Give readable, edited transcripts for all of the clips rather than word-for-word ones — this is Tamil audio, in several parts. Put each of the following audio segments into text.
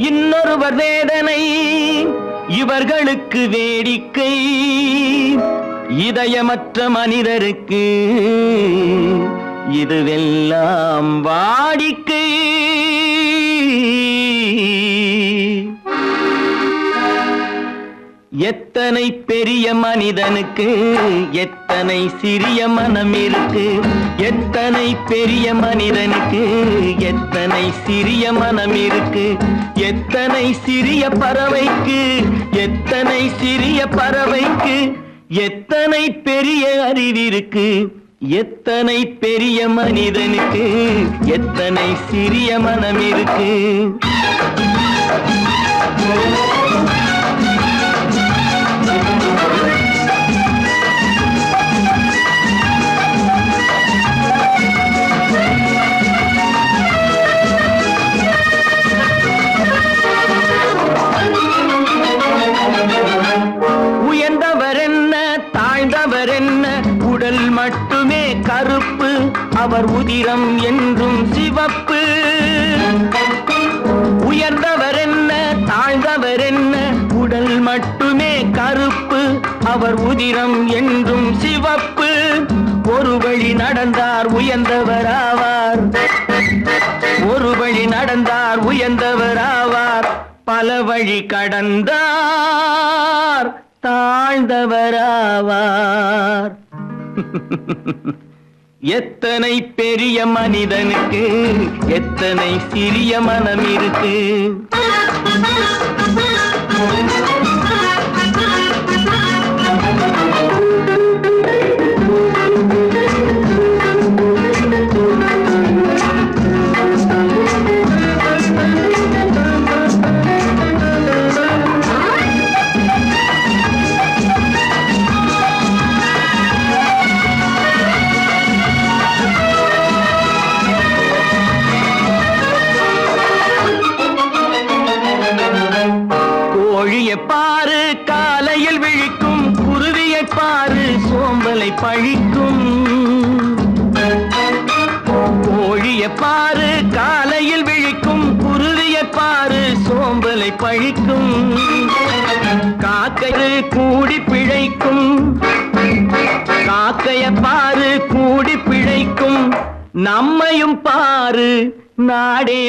இன்னொருவர் வேதனை இவர்களுக்கு வேடிக்கை, இதயமற்ற மனிதருக்கு இதுவெல்லாம் வாடிக்கை. எத்தனை பெரிய மனிதனுக்கு எத்தனை சிறிய மனம் இருக்கு, எத்தனை பெரிய மனிதனுக்கு எத்தனை சிறிய மனம் இருக்கு, எத்தனை சிறிய பறவைக்கு எத்தனை சிறிய பறவைக்கு எத்தனை பெரிய அறிவிருக்கு, எத்தனை பெரிய மனிதனுக்கு எத்தனை சிறிய மனம் இருக்கு. உயர்ந்தவர் என்ன தாழ்ந்தவர் என்ன, உடல் மட்டுமே கருப்பு, அவர் உதிரம் என்றும் சிவப்பு. உயர்ந்தவர் என்ன தாழ்ந்தவர் என்ன, உடல் மட்டுமே கருப்பு, அவர் உதிரம் என்றும் சிவப்பு. ஒரு வழி நடந்தார் உயர்ந்தவர் ஆவார், ஒரு வழி நடந்தார் உயர்ந்தவர் ஆவார், பல வழி கடந்தார் தாழ்ந்தவராவார். எத்தனை பெரிய மனிதனுக்கு எத்தனை சிறிய மனம் இருக்கு. கோழியை பாரு காலையில் விழிக்கும், குருவியை பாரு சோம்பலை பழிக்கும். கோழியை பாரு காலையில் விழிக்கும், குருவியை பாரு சோம்பலை பழிக்கும். காக்கை கூடி பிழைக்கும், காக்கைய பாரு கூடி பிழைக்கும். நம்மையும் பாரு நாடே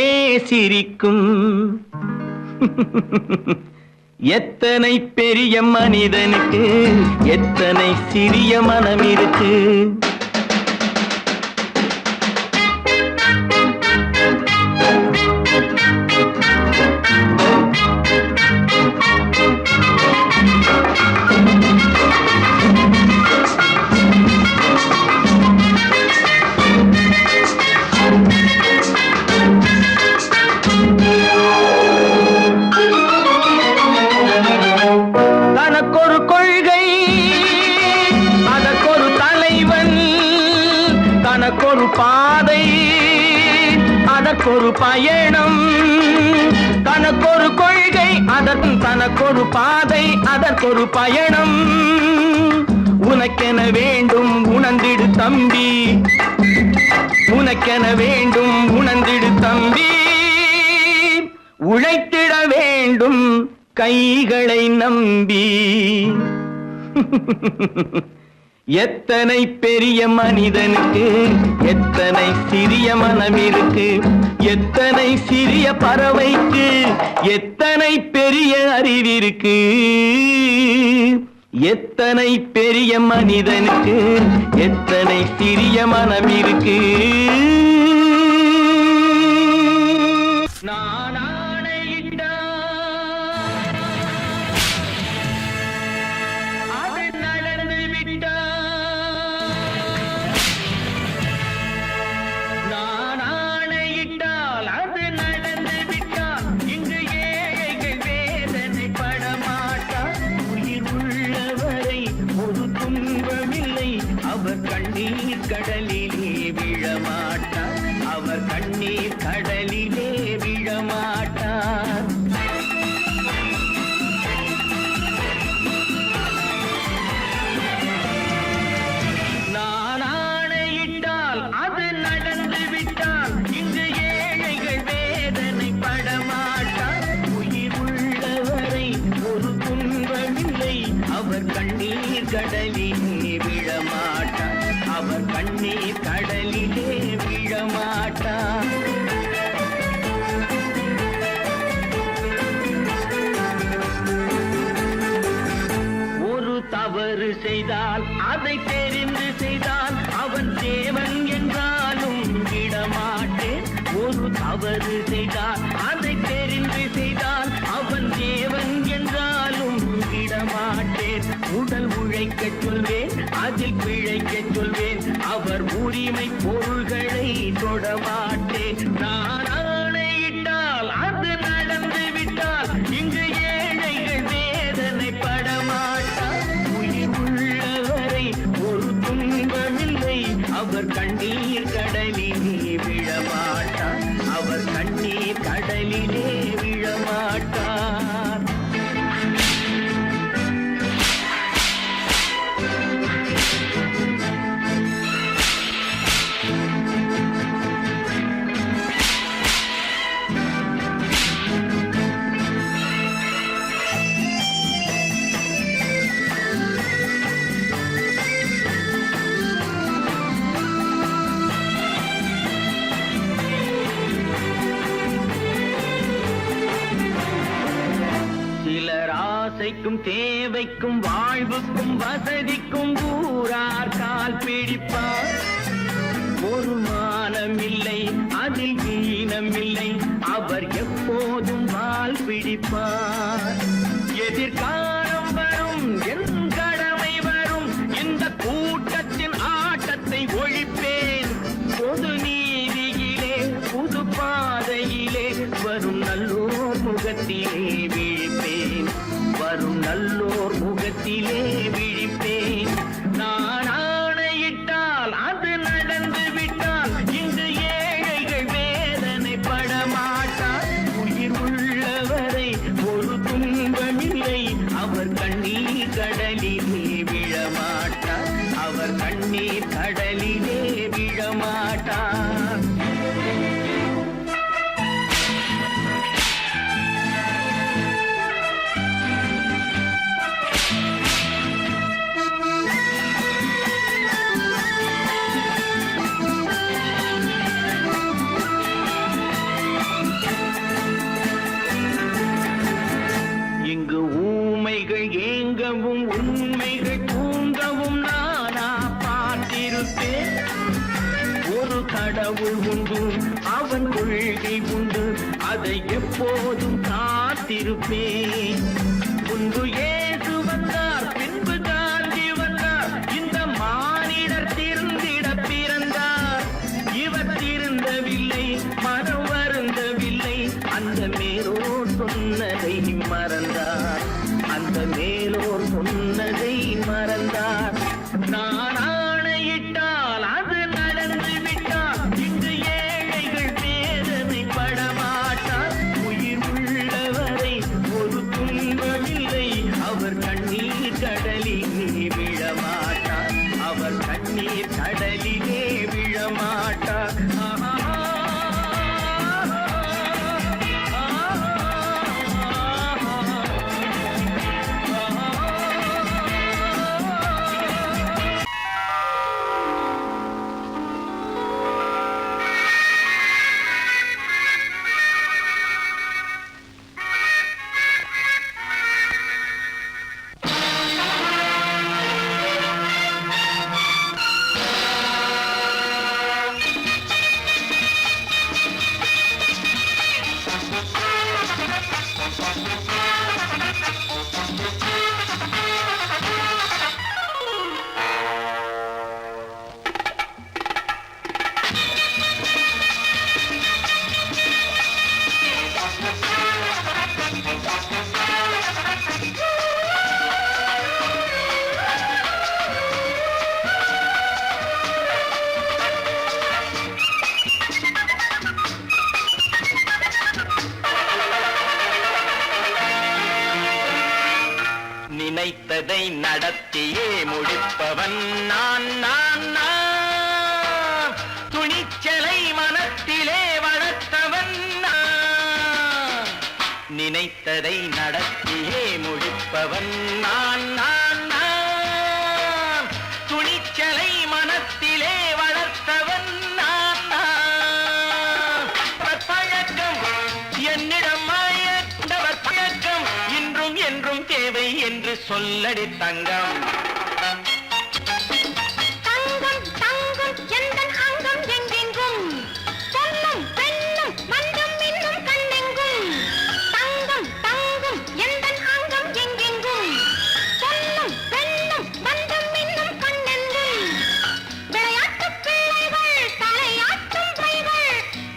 சிரிக்கும். எத்தனை பெரிய மனிதனுக்கு எத்தனை சிறிய மனம் இருக்கு. தனக்கொரு கொள்கை அதற்கொரு தலைவன், தனக்கொரு பாதை அதற்கொரு பயணம். தனக்கொரு கொள்கை தனக்கொரு பாதை அதற்கொரு பயணம். உனக்கென வேண்டும் உணர்ந்திடு தம்பி, உனக்கென வேண்டும் உணர்ந்திடு தம்பி. உழைத்திட வேண்டும் கைகளை நம்பி. எத்தனை பெரிய மனிதனுக்கு எத்தனை சிறிய மனம் இருக்கு, எத்தனை சிறிய பறவைக்கு எத்தனை பெரிய அறிவிருக்கு, எத்தனை பெரிய மனிதனுக்கு எத்தனை சிறிய மனம் இருக்கு. அவர் கண்ணீர் கடலிலே விழமாட்டார், அவர் கண்ணீர் கடலிலே விழமாட்டார். நான் ஆணையிட்டால் அது நடந்து விட்டால் இங்கு ஏழைகள் வேதனை படமாட்டார். கடலிலே விழமாட்டார் அவர் கண்ணீர் கடலிலே விழமாட்டார் ஒரு தவறு செய்தால் அதை தெரிந்து செய்தால் அவன் தேவன் என்றாலும் விடமாட்டேன் ஒரு தவறு செய்தால் அதை தெரிந்து செய்தால் அவன் தேவன் என்றாலும் விடமாட்டேன் உடல் உழைக்கச் சொல்வேன் அதில் பிழைக்கச் சொல்வேன் அவர் உரிமை பொருள்களை தொடமாட்டேன் நான் ஆணையிட்டால் அது நடந்து விட்டால் இங்கு ஏழைகள் வேதனை படமாட்டார் உயிர் உள்ளவரை ஒரு துன்பமில்லை அவர் கண்ணீர் கடலிலே விழமாட்டார் அவர் கண்ணீர் கடலிலே விழமாட்டார் ஆசைக்கும் தேவைக்கும் வாழ்வுக்கும் வசதிக்கும் ஊரார் கால் பிடிப்பார் ஒரு மானமில்லை அதில் ஈனமில்லை அவர் எப்போதும் வால் பிடிப்பார் எதிர்காலம் வரும் என் கடமை வரும் இந்த கூட்டத்தின் ஆட்டத்தை ஒழிப்பேன் பொது நீதியிலே புது பாதையிலே வரும் நல்லோர் முகத்திலே விழிப்பேன் வரும் நல்லோர் முகத்திலே விழிப்பேன் நான் ஆணையிட்டால் அது நடந்து விட்டால் இங்கு ஏழைகள் வேதனை படமாட்டார் உயிர் உள்ளவரை ஒரு துன்பமில்லை அவர் கண்ணீர் கடலிலே விழமாட்டார் அவர் கண்ணீர் கடலிலே விழமாட்டார் ஏங்கவும் உண்மைகள் தூங்கவும் நானா பார்த்திருப்பேன் ஒரு கடவுள் உண்டு அவன் கொள்கை உண்டு அதை எப்போதும் காத்திருப்பேன் முன்பு இயேசு வந்தார் பின்பு காந்தி வந்தார் இந்த மானிடர் திருந்திட பிறந்தார் இவர் திருந்தவில்லை மனம் வருந்தவில்லை அந்த மேலோர் சொன்னதை மறந்தார் அந்த மேலோர் சொன்னதை மறந்தார் நான் ஆணையிட்டால் அது நடந்து விட்டால் இன்று ஏழைகள் வேதனை படமாட்டார் உயிர் உள்ளவரை ஒரு துன்பமில்லை அவர் கண்ணீர் கடலிலே விழமாட்டார் அவர் கண்ணீர் கடலிலே விழமாட்டார் நினைத்ததை நடத்தியே முடிப்பவன் நான் நான் நான் துணிச்சலை மனத்திலே வளர்த்தவன் நான் நினைத்ததை நடத்தியே முடிப்பவன் நான் நான் நான் சொல்லடி தங்கம். தங்கம் தங்கம் எந்தன் அங்கம் எங்கெங்கும் பொன்னும் பெண்ணும் மண்டும் இன்னும் கண்ணெங்கும். தங்கம் தங்கம் எந்தன் அங்கம் எங்கெங்கும் பொன்னும் பெண்ணும் மண்டும் இன்னும் கண்ணெங்கும். விளையாட்டு பிள்ளைகள் தலையாட்டும் பைகள்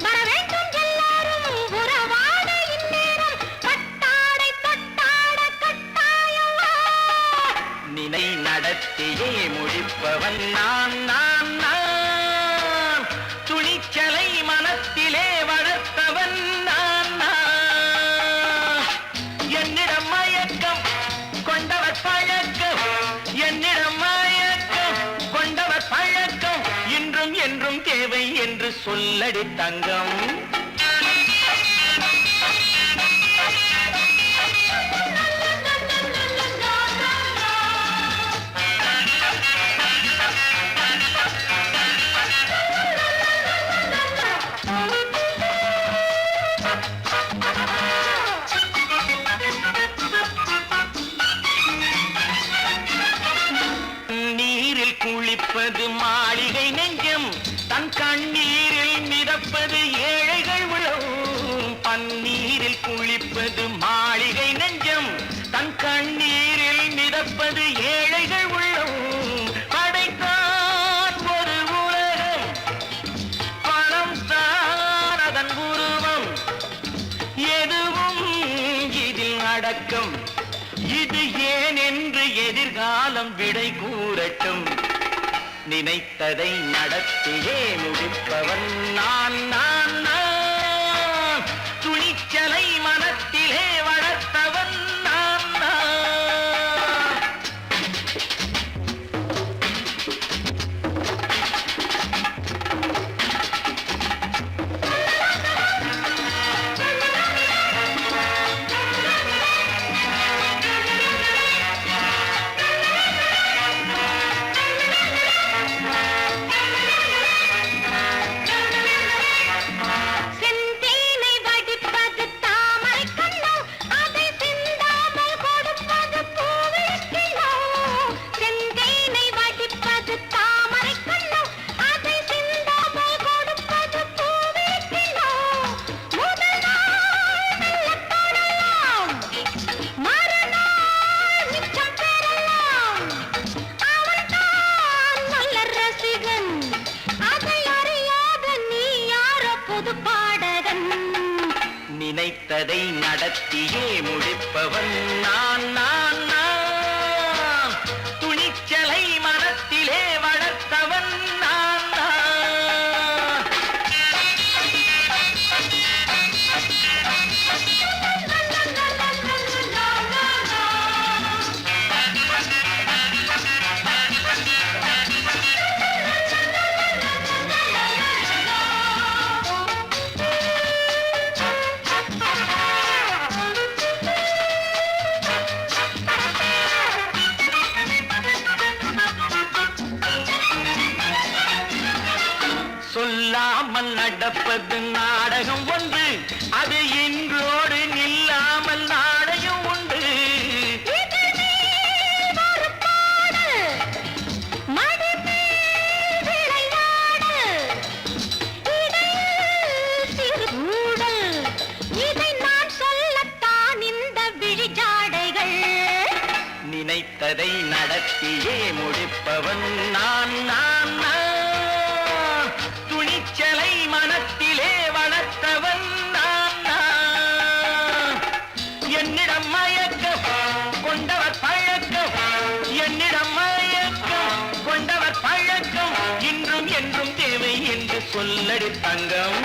வர வேண்டும் எல்லாரும் உறவாட இந்நேரம் கட்டாடை தொட்டாட கட்டாயவா. நினை நடத்தியே முடிப்பவன் நான் நான் நான். துணிச்சலை மனத்திலே வளர்த்தவன் நான் நான். என்னிடம் மயக்கம் கொண்டவர் பழக்கம், என்னிடம் மயக்கம் கொண்டவர் பழக்கம் இன்றும் என்றும் தேவை என்று சொல்லடி தங்கம். நீரில் குளிப்பது மாளிகை நெஞ்சம், தன் கண்ணீரில் மிதப்பது ஏழைகள் உழவும். பன்னீரில் குளிப்பது மாளிகை நெஞ்சம், தன் கண்ணீரில் மிதப்பது ஏழைகள் உள்ளவும். படைத்தான் ஒரு உலகம், பணம் தான் அதன் உருவம், எதுவும் இதில் அடக்கம். இது ஏன் என்று எதிர்காலம் விடை கூறட்டும். நினைத்ததை நடத்தியே முடிப்பவன் நான் நான் நான். துணிச்சலை மனத்திலே வளர்த்தவன் நான் நான். செந்தேனை வடிப்பது தாமரை கண்ணோ, அதை சிந்தாமல் கொடுப்பது பூவிழிக்கிண்ணோ. செந்தேனை வடிப்பது தாமரை கண்ணோ, அதை சிந்தாமல் கொடுப்பது பூவிழிக்கிண்ணோ. முதல் நாள் மெல்லத் தொடலாம், மறுநாள் மிச்சம் பெறலாம். அவன்தான் மலர் ரசிகன், அதை அறியாத நீ யாரோ புது பாடகன். நினைத்ததை நடத்தியே முடிப்பவன் நான் நான் நான். துணிச்சலை மனத்திலே வளர்த்தவன் நான் நான். சொல்லாமல் நடப்பது நாடகம் ஒன்று, அது இன்றோடு நில்லாமல் நாடகம் உண்டு. இதழ் மேல் ஒரு பாடு, மடி மேல் விளையாடு, இடையில் சிறு ஊடல், இதை நான் சொல்லத்தான் இந்த விழிஜாடைகள். நினைத்ததை நடத்தியே முடிப்பவன் நான் நான் நான். துணிச்சலை மனத்திலே வளர்த்தவன் நான் நான். என்னிடம் மயக்கம் கொண்டவர் பழக்கம், என்னிடம் மயக்கம் கொண்டவர் பழக்கம் இன்றும் என்றும் தேவை என்று சொல்லடி தங்கம்.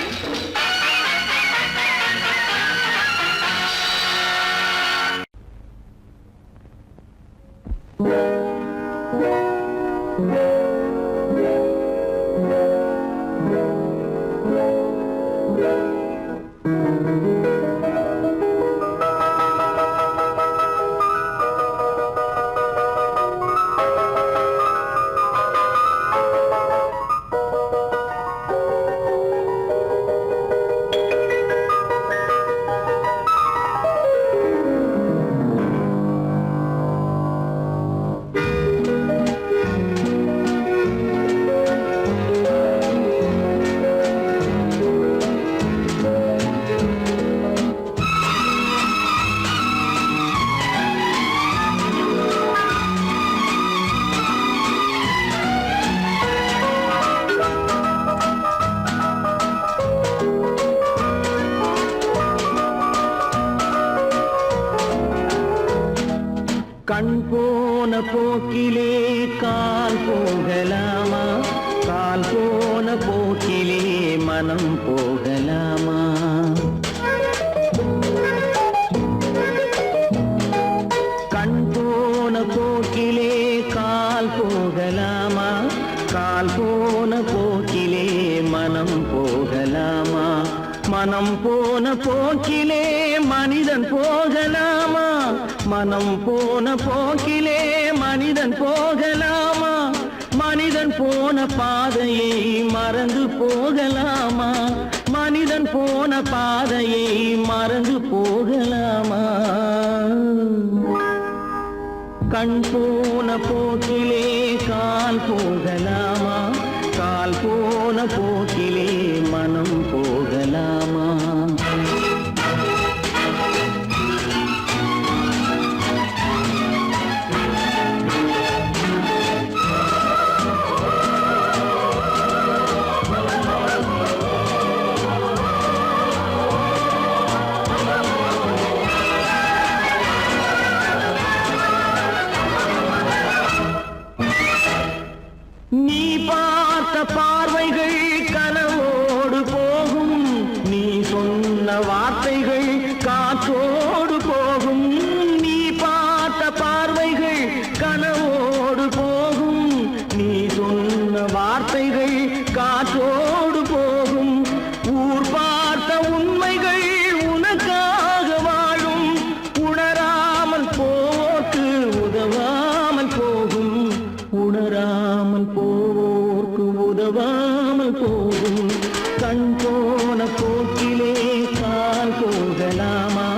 கண் போன போக்கிலே கால் போகலாமா, கால் போன போக்கிலே மனம் போகலாமா? கண் போன போக்கிலே கால் போகலாமா, கால் போன போக்கிலே மனம் போகலாமா? மனம் போன போக்கிலே மனிதன் போகலாமா, மனம் போன போக்கிலே மனிதன் போகலாமா? மனிதன் போன பாதையை மறந்து போகலாமா, மனிதன் போன பாதையை மறந்து போகலாமா? கண் போன போக்கிலே கால் போகலாமா, கால் போன போக்கிலே மனம் போகலாமா? நீ பார்த்த பார்வைகள் கனவோடு போகும், நீ சொன்ன வார்த்தைகள் காற்றோடு போகும். நீ பார்த்த பார்வைகள் கனவோடு போகும், நீ சொன்ன வார்த்தைகள் காற்றோடு போகும். ஊர் பார்த்த உண்மைகள் உனக்காக வாழும், உணராமல் போக்கு உதவாமல் போகும், உணராமல் போக்கு உதவாமல் போகும். கண் போன போக்கிலே கால் போகலாமா,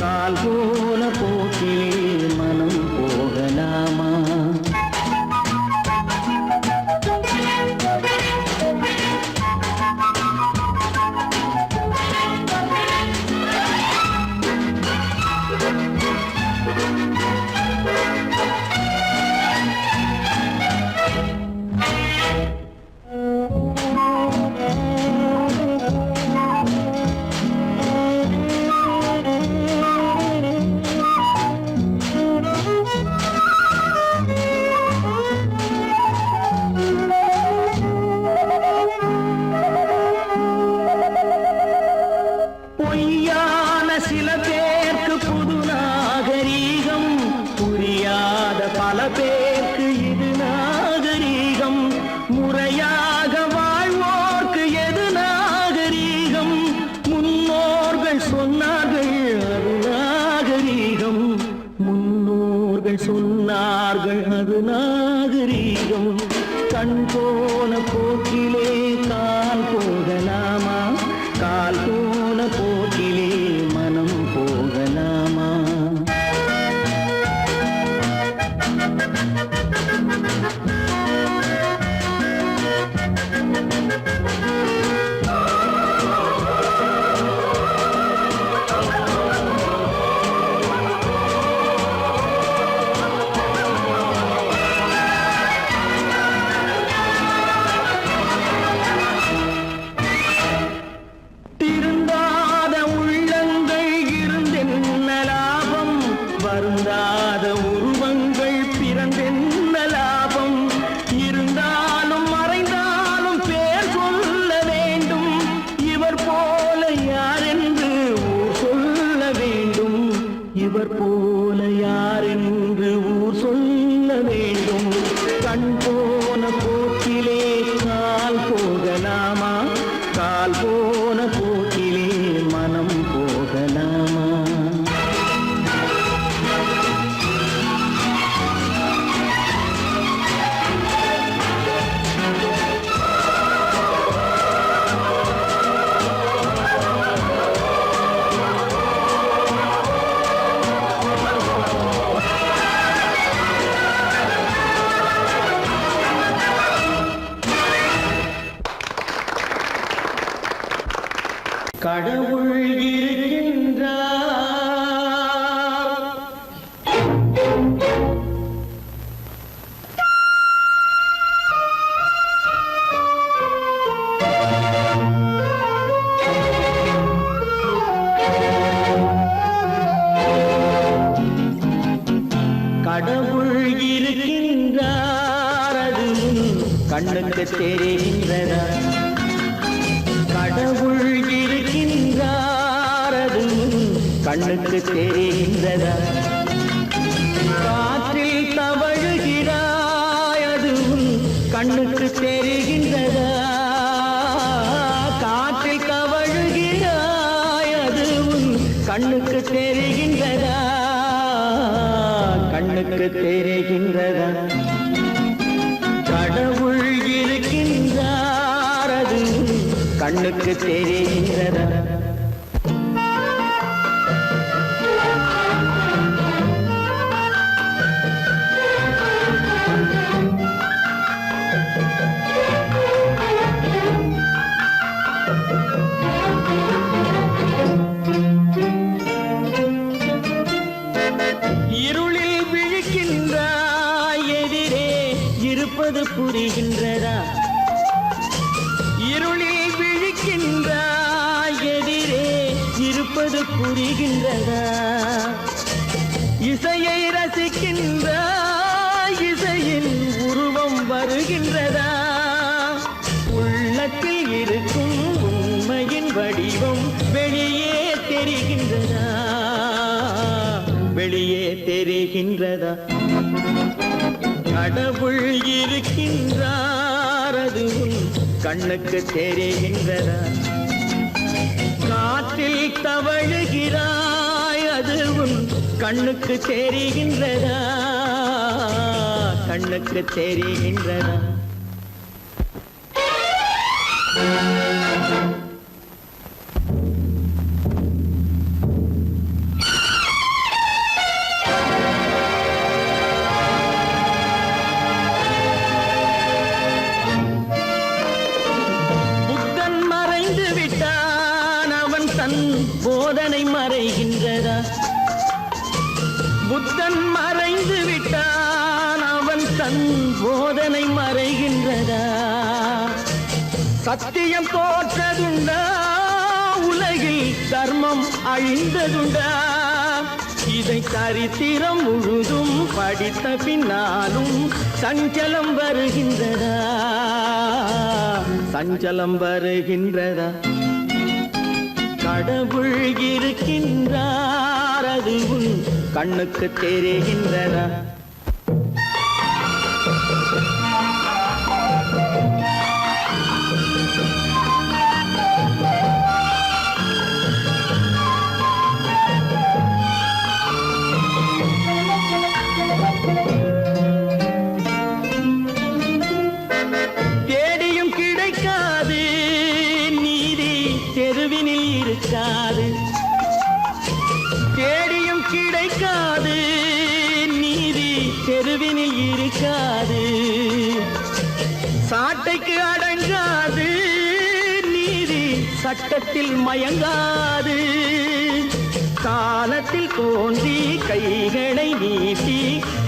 கால் போன போக்கிலே மனம் போகலாமா? பொய்யான சில பேருக்கு புது நாகரீகம், புரியாத பல பேருக்கு இது நாகரீகம். முறையாக வாழ்வோர்க்கு எது நாகரீகம்? முன்னோர்கள் சொன்னார்கள் அது நாகரீகம், முன்னோர்கள் சொன்னார்கள் அது நாகரீகம். கண் போன போக்கிலே கால் போகலாமா, கால் போன போக்கிலே மனம் போகலாமா? திருந்தாத உள்ளங்கள் இருந்தென்ன லாபம், வருந்தாத உருவங்கள் பிறந்தென்ன லாபம்? இருந்தாலும் மறைந்தாலும் பேர் சொல்ல வேண்டும், இவர் போல யாரென்று ஊர் சொல்ல வேண்டும், இவர் போல யாரென்று ஊர் சொல்ல வேண்டும். கண் போன போக்கிலே கால் போகலாமா, கால் போன போக்கிலே மனம் போகலாமா? கடவுள் இருக்கின்றார், தெரிகின்றதா கடவுள் இருக்கின்றார் அதுவும் கண்ணுக்கு தெரிகின்றதா காற்றில் தவழுகிறாய் அதுவும் கண்ணுக்கு தெரிகின்றதா காற்றில் தவழுகிறாய் அதுவும் கண்ணுக்கு தெரிகின்றதா கண்ணுக்கு தெரிகின்றதா கடவுள் இருக்கின்றார் அதுவும் கண்ணுக்கு தெரிகின்றதா இருளில் விழிக்கின்றாய் எதிரே இருப்பது புரிகின்றதா இருளில் விழிக்கின்றாய் எதிரே இருப்பது புரிகின்றதா இசையை ரசிக்கின்றாய் இசையின் உருவம் வருகின்றதா உள்ளத்தில் இருக்கும் உண்மையின் வடிவம் வெளியே தெரிகின்றதா வெளியே தெரிகின்றதா கடவுள் இருக்கின்றார் அதுவும் கண்ணுக்கு தெரிகின்றதா காற்றில் தவழுகிறாய் அதுவும் கண்ணுக்கு தெரிகின்றதா கண்ணுக்கு தெரிகின்றதா போதனை மறைகின்றதா புத்தன் மறைந்து விட்டான் அவன் தன் போதனை மறைகின்றதா சத்தியம் தோற்றதுண்டா உலகில் தர்மம் அழிந்ததுண்டா இதை சரித்திரம் முழுதும் படித்த பின்னாலும் சஞ்சலம் வருகின்றதா சஞ்சலம் வருகின்றதா கடவுள் இருக்கின்றார் அதுவும் கண்ணுக்கு தெரிகின்றதா தேடியும் கிடைக்காது நீதி தெருவினில் இருக்காது தேடியும் கிடைக்காது நீதி தெருவினில் இருக்காது சாட்டைக்கு அடங்காது நீதி சட்டத்தில் மயங்காது காலத்தில் தோன்றி கைகளை நீட்டி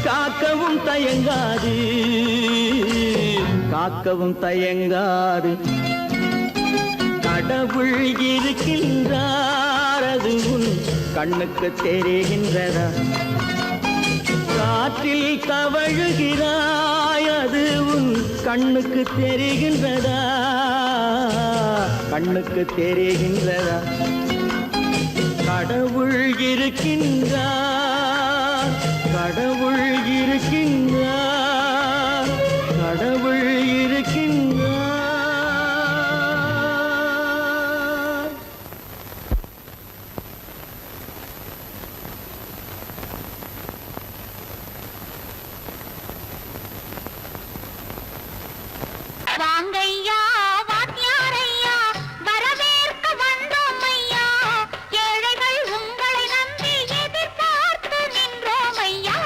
காக்கவும் தயங்காது காக்கவும் தயங்காது கடவுள் இருக்கின்றார் அதுவும் கண்ணுக்கு தெரிகின்றதா காற்றில் தவழுகிறாய் அதுவும் கண்ணுக்கு தெரிகின்றதா கண்ணுக்கு தெரிகின்றதா கடவுள் இருக்கின்றார் கடவுள் இருக்கின்றார் கடவுள் இருக்கின்றார் வாங்கையா வாத்தியாரையா வரவேற்க வந்தோம் ஐயா ஏழைகள் உங்களை நம்பி எதிர்பார்த்து நின்றோம் ஐயா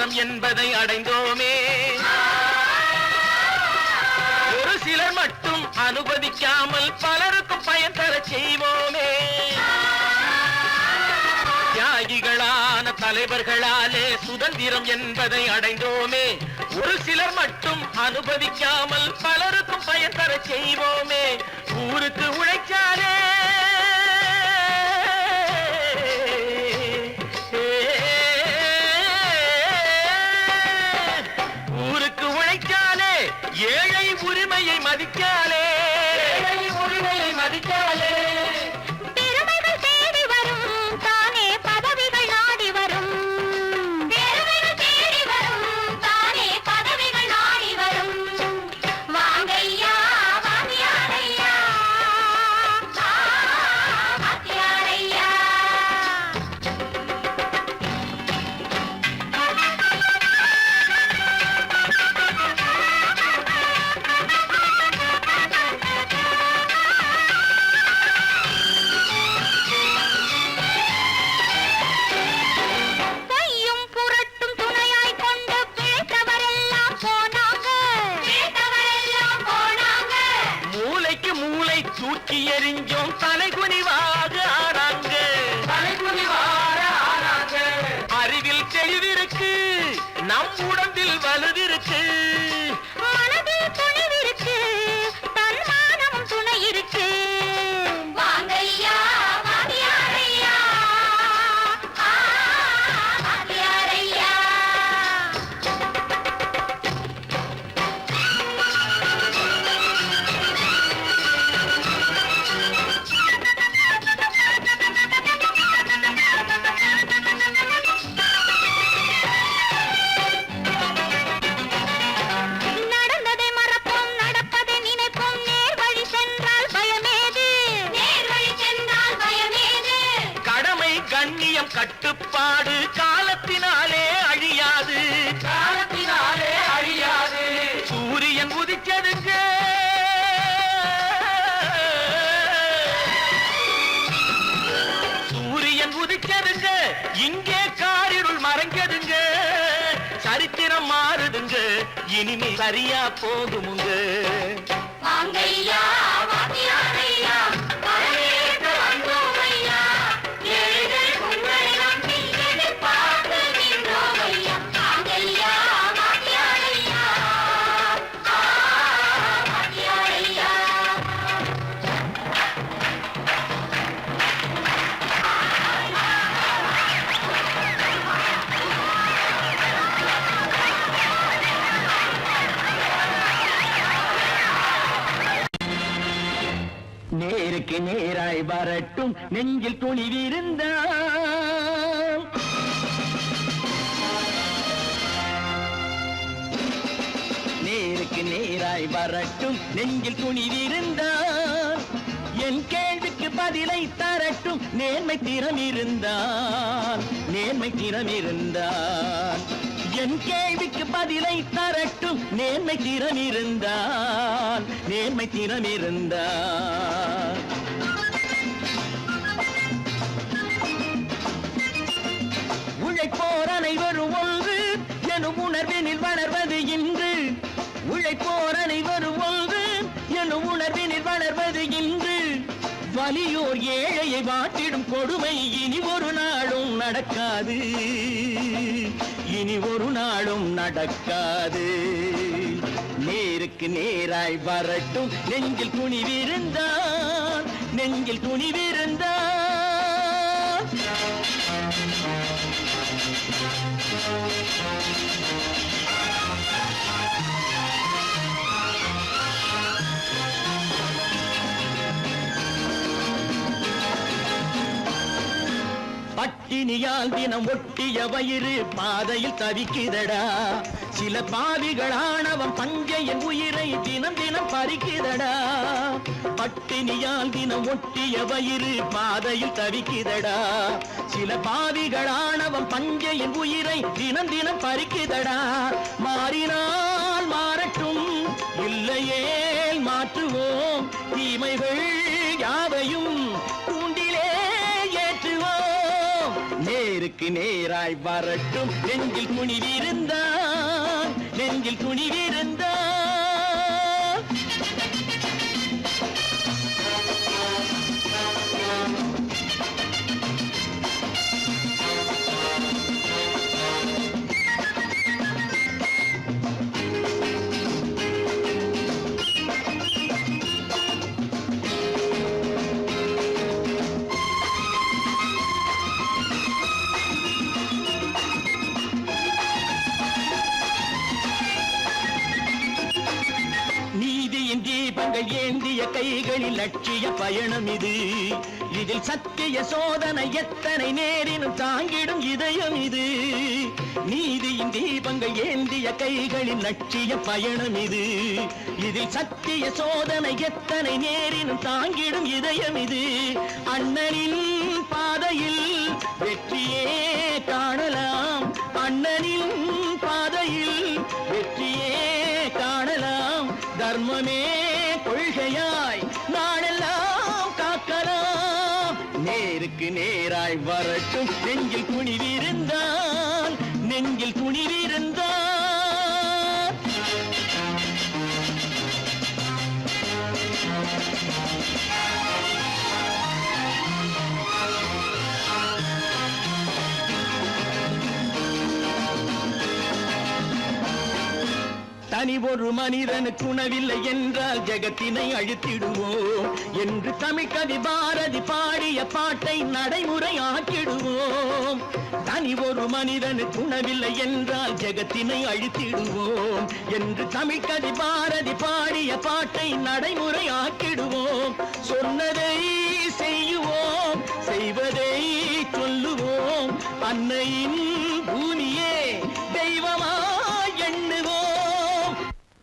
சுதந்திரம் என்பதை அடைந்தோமே. ஒரு சிலர் மட்டும் அனுமதிக்காமல் பலருக்கும் பயன் தர செய்வோமே. தியாகிகளான தலைவர்களாலே சுதந்திரம் என்பதை அடைந்தோமே. ஒரு சிலர் மட்டும் அனுபவிக்காமல் பலருக்கும் பயன் தர செய்வோமே. ஊருக்கு உழைச்சாலே ஊருக்கு உழைச்சாலே ஏழை உரிமையை மதிக்காலே உரிமையை மதிக்காலே தூக்கி எறிஞ்சோம் தலைகுனிவாக ஆனாங்க. அறிவில் தெளிவிருக்கு, நம் உடம்பில் வலுவிருக்கு, மனதில் துணிவிருக்கு, தன்மானம் துணை இருக்கு. வாங்கையா வாங்கியாரையா வாங்கியாரையா. கண்ணியம் கட்டுப்பாடு காலத்தினாலே அழியாது, காலத்தினாலே அழியாது. சூரியன் உதிச்சதுங்க, சூரியன் உதிச்சதுங்க, இங்கே காரிருள் மறைஞ்சதுங்க. சரித்திரம் மாறுதுங்க, இனிமே சரியா போகுமுங்க. வாங்கையா வாங்கியாரையா நேருக்கு நேராய் வரட்டும் நெஞ்சில் துணிவிருந்தால். நேருக்கு நேராய் வரட்டும் நெஞ்சில் துணிவிருந்தால். என் கேள்விக்கு பதிலை தரட்டும் நேர்மை திறம் இருந்தால், நேர்மை திறம் இருந்தால். என் கேள்விக்கு பதிலை தரட்டும் நேர்மை திறம் இருந்தால், நேர்மை திறம் இருந்தால். உழைப்போர் அனைவரும் ஒன்று எனும் உணர்வினில் வளர்வது இன்று. உழைப்போர் அனைவரும் ஒன்று எனும் உணர்வினில் வளர்வது இன்று. வலியோர் ஏழையை வாட்டிடும் கொடுமை இனி ஒரு நாளும் நடக்காது, இனி ஒரு நாளும் நடக்காது. நேருக்கு நேராய் வரட்டும் நெஞ்சில் துணிவிருந்தால், நெஞ்சில் துணிவிருந்தால். பட்டினியால் தினம் ஒட்டிய வயிறு பாதையில் தவிக்குதடா. சில பாவிகளானவன் பஞ்சையின் உயிரை தினம் தினம் பறிக்குதடா. பட்டினியால் தினம் ஒட்டிய வயிறு பாதையில் தவிக்குதடா. சில பாவிகளானவன் பஞ்சையின் உயிரை தினம் தினம் பறிக்குதடா. மாறினால் மாறட்டும், இல்லையே மாற்றுவோம். தீமைகள் யாவையும் கூண்டிலே ஏற்றுவோம். நேருக்கு நேருக்கு நேராய் வரட்டும் நெஞ்சில் துணிவிருந்தான் நெஞ்சில் துணிவிருந்தான் தீபங்கள் ஏந்திய கைகளில் லட்சிய பயணம் இது இதில் சத்திய சோதனை எத்தனை நேரினும் தாங்கிடும் இதயம் இது நீதியின் தீபங்கள் ஏந்திய கைகளில் லட்சிய பயணம் இது இதில் சத்திய சோதனை எத்தனை நேரினும் தாங்கிடும் இதயம் இது அண்ணனின் பாதையில் வெற்றியே காணலாம் அண்ணனின் பாதையில் வெற்றியே காணலாம் தர்மமே கொள்கையாய் நாடெல்லாம் காக்கலாம் நேருக்கு நேராய் வரட்டும் நெஞ்சில் துணிவிருந்தான் நெஞ்சில் துணிவிருந்தான் தனி ஒரு மனிதனுக்கு உணவில்லை என்றால் ஜெகத்தினை அழித்திடுவோம் என்று தமிழ் கவி பாரதி பாடிய பாட்டை நடைமுறையாக்கிடுவோம் தனி ஒரு மனிதனுக்கு உணவில்லை என்றால் ஜெகத்தினை அழித்திடுவோம் என்று தமிழ் கவி பாரதி பாடிய பாட்டை நடைமுறையாக்கிடுவோம் சொன்னதை செய்யுவோம் செய்வதை சொல்லுவோம் அன்னையின் பூமியே தெய்வமா எண்ணுவோம்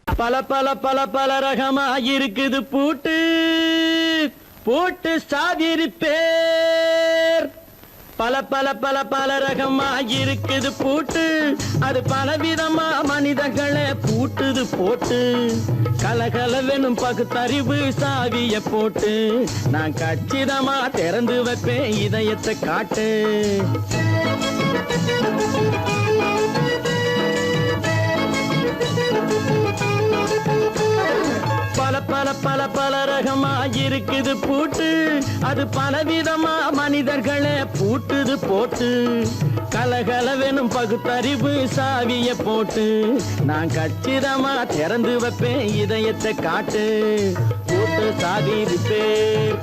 பல பல பல பல ரகமாயிருக்குது பூட்டு பூட்டு சாதிருப்பேர் பல பல பல பல ரகமாயிருக்குது பூட்டு அது பலவிதமா மனிதர்களை பூட்டுது போட்டு கலகலவெனும் பகுத்தறிவு சாவிய போட்டு நான் கச்சிதமா திறந்து வைப்பேன் இதயத்தை காட்டு பல பல பல பல ரகமாயிருக்குது பூட்டு அது பலவிதமா மனிதர்களை பூட்டுது போட்டு கலகலவெனும் பகுத்தறிவு சாவிய போட்டு நான் கச்சிதமா திறந்து வைப்பேன் இதயத்தை காட்டு போட்டு சாதிருப்பேன்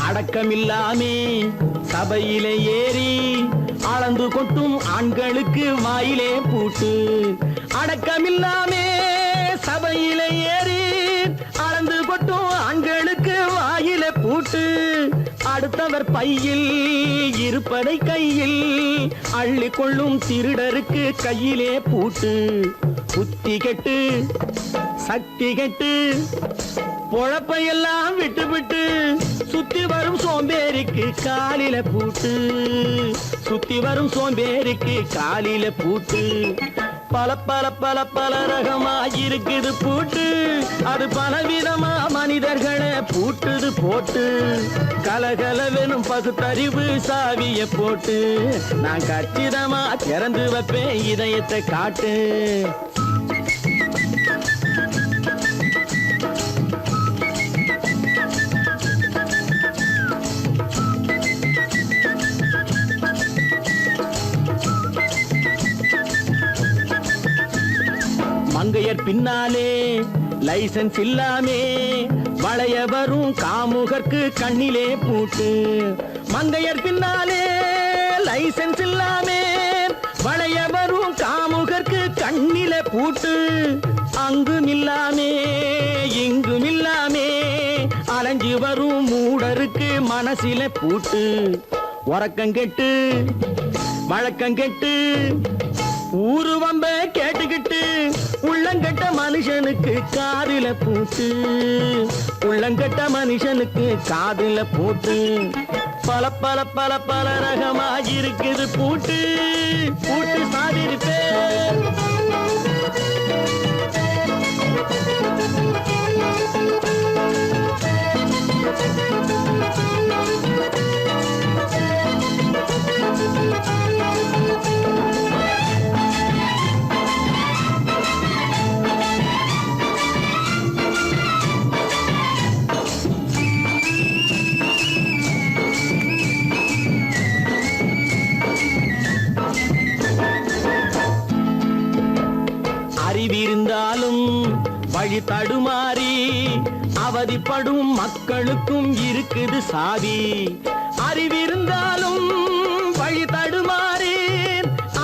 அடக்கமில்லாமே சபையிலே ஏறி அளந்து கொட்டும் ஆண்களுக்கு வாயிலே பூட்டு அடக்கமில்லாமே சபையிலே ஏறி அளந்து கொட்டும் ஆண்களுக்கு வாயிலே பூட்டு அடுத்தவர் பையில் இருப்பதை கையில் அள்ளி கொள்ளும் திருடருக்கு கையிலே பூட்டு புத்தி கெட்டு சக்தி கெட்டு பொழப்பையெல்லாம் விட்டு விட்டு சுத்தி வரும் சோம்பேறிக்கு காலில பூட்டு சுத்தி வரும் சோம்பேறிக்கு காலில பூட்டு பல பல பல பல ரகமாயிருக்குது பூட்டு அது பலவிதமா மனிதர்களை பூட்டுது போட்டு கலகலவெனும் பகுத்தறிவு சாவிய போட்டு நான் கச்சிதமா திறந்து வைப்பேன் இதயத்தை காட்டு மங்கையர் பின்னாலே லைசன்ஸ் இல்லாமே வளைய வரும் காமுகர்க்கு கண்ணிலே பூட்டு மங்கையர் பின்னாலே லைசன்ஸ் இல்லாமே வளைய வரும் காமுகர்க்கு கண்ணிலே பூட்டு அங்கும் இல்லாமே இங்கும் இல்லாமே அலைஞ்சு வரும் மூடருக்கு மனசில பூட்டு உறக்கம் கெட்டு வழக்கம் கெட்டு ஊரு வம்ப கேட்டுக்கிட்டு உள்ளங்கட்ட மனுஷனுக்கு காதுல பூட்டு உள்ளங்கட்ட மனுஷனுக்கு காதுல பூட்டு பல பல பல பல ரகமாயிருக்குது பூட்டு பூட்டு சாதிருப்பே அறிவிருந்தாலும் வழி தடுமாறி அவதிப்படும் மக்களுக்கும் இருக்குது சாவி அறிவிருந்தாலும் வழி தடுமாறி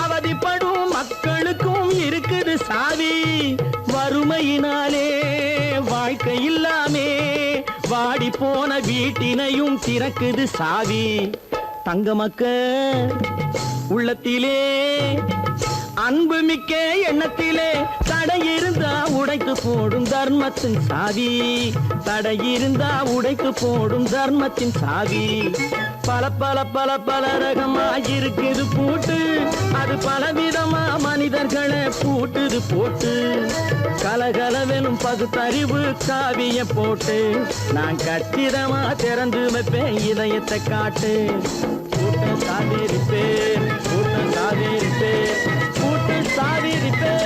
அவதிப்படும் மக்களுக்கும் இருக்குது சாவி வறுமையினாலே வாழ்க்கை இல்லாமே வாடி போன வீட்டினையும் திறக்குது சாவி தங்க மக்க உள்ளத்திலே அன்பு மிக்க எண்ணத்திலே தடை இருந்தா உடைத்து போடும் தர்மத்தின் சாவி தடை இருந்தா உடைத்து போடும் தர்மத்தின் சாவி பல பல பல பல ரகமாயிருக்குது பூட்டு அது பலவிதமா மனிதர்களை பூட்டுது போட்டு கலகலவெனும் பகுத்தறிவு சாவிய போட்டு நான் கச்சிதமா திறந்து வைப்பேன் இதயத்தை காட்டு கூட்டம் சாதிருப்பேன் கூட்டம் சாதிருப்பேன் கூட்டு சாதிருப்பேன்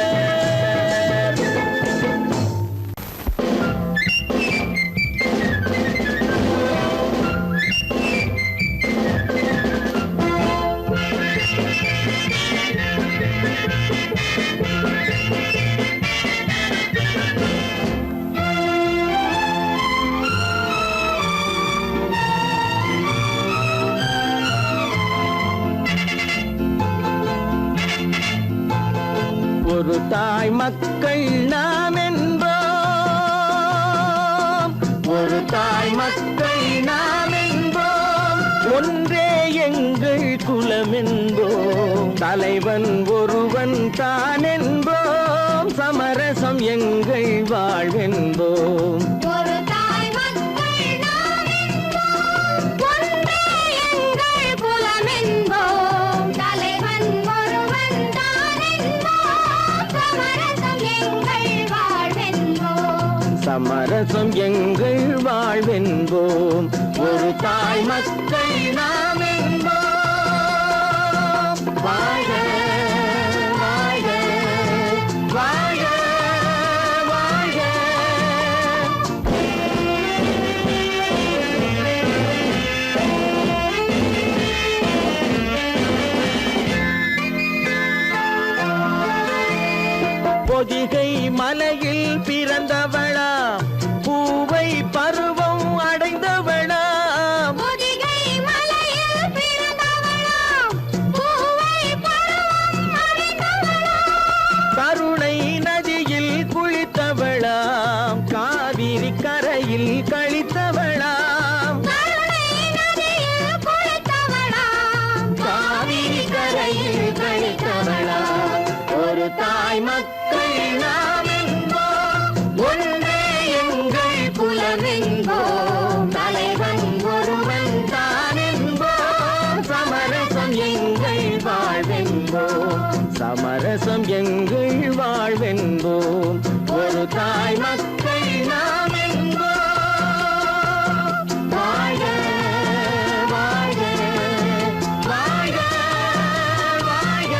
ஒரு தாய் மக்கள் நாம் என்போம் ஒரு தாய் மக்கள் நாம் என்போம் ஒன்றே எங்கள் குலம் என்போம் தலைவன் ஒருவன் தான் என்போம் சமரசம் எங்கள் வாழ்வென்போம் ஒரு தாய் மக்கள் நாம் என்போம் ஒன்றே எங்கள் குலம் என்போம் தலைவன் ஒருவன் தான் என்போம் சமரசம் எங்கள் வாழ்வென்போம் சமரசம் எங்கள் வாழ்வென்போம் ஒரு தாய் மக்கள் நாம் என்போம் வாழ்க வாழ்க வாழ்க வாழ்க பொதிகை மலையில் பிறந்தவளா பூவை பருவம் அடைந்தவளா பொதிகை மலையில் பிறந்தவளாம் பூவை பருவம் அடைந்தவளாம் கருணை நதியில் குளித்தவளாம் காவிரி கரையில் கழித்தவளாம் கருணை நதியில் குளித்தவளாம் காவிரி கரையில் கழித்தவளாம் ஒரு தாய் மக்கள் நாம் என்போம் ஒன்றே எங்கள் குலம் என்போம் தலைவன் ஒருவன் தான் என்போம் சமரசம் எங்கள் வாழ்வென்போம் சமரசம் எங்கள் வாழ்வென்போம் ஒரு தாய் மக்கள் நாம் என்போம் வாழ்க வாழ்க வாழ்க வாழ்க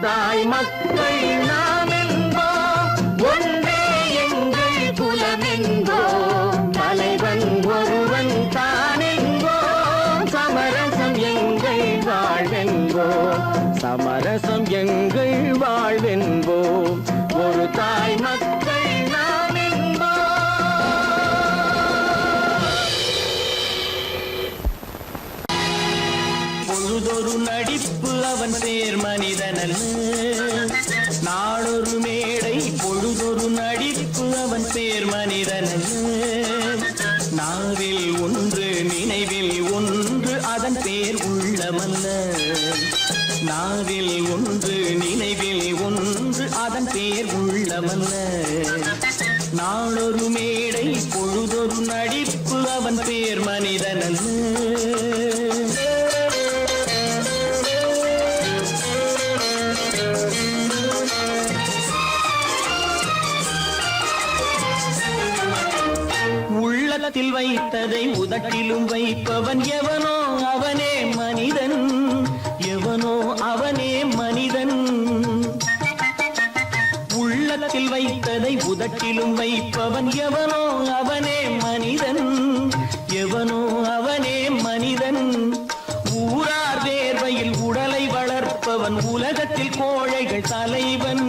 தாய் மக்கள் நாம் என்போம், ஒன்றே எங்கள் குலம் என்போம், தலைவன் ஒருவன் தான் என்போம், சமரசம் எங்கள் வாழ்வென்போம், சமரசம் எங்கள் வாழ்வென்போம், ஒரு தாய் மக்கள் நாம் என்போம். பொழுதொரு நடிப்பு அவன் பேர் மனிதனல்ல, நாளொரு மேடை பொழுதொரு நடிப்பு அவன் பேர் மனிதனல்ல, நாவில் ஒன்று நினைவில் ஒன்று அதன் பேர் உள்ளமல்ல, நாவில் ஒன்று நினைவில் ஒன்று அதன் பேர் உள்ளமல்ல, நாளொரு மேடை பொழுதொரு நடிப்பு அவன் பேர் மனிதனல்ல. உள்ளத்தில் வைத்ததை உதட்டிலும் வைப்பவன் எவனோ அவனே மனிதன், எவனோ அவனே மனிதன். உள்ளத்தில் வைத்ததை உதட்டிலும் வைப்பவன் எவனோ அவனே மனிதன், எவனோ அவனே மனிதன். ஊரார் வேர்வையில் உடலை வளர்ப்பவன் உலகத்தில் கோழைகள் தலைவன்,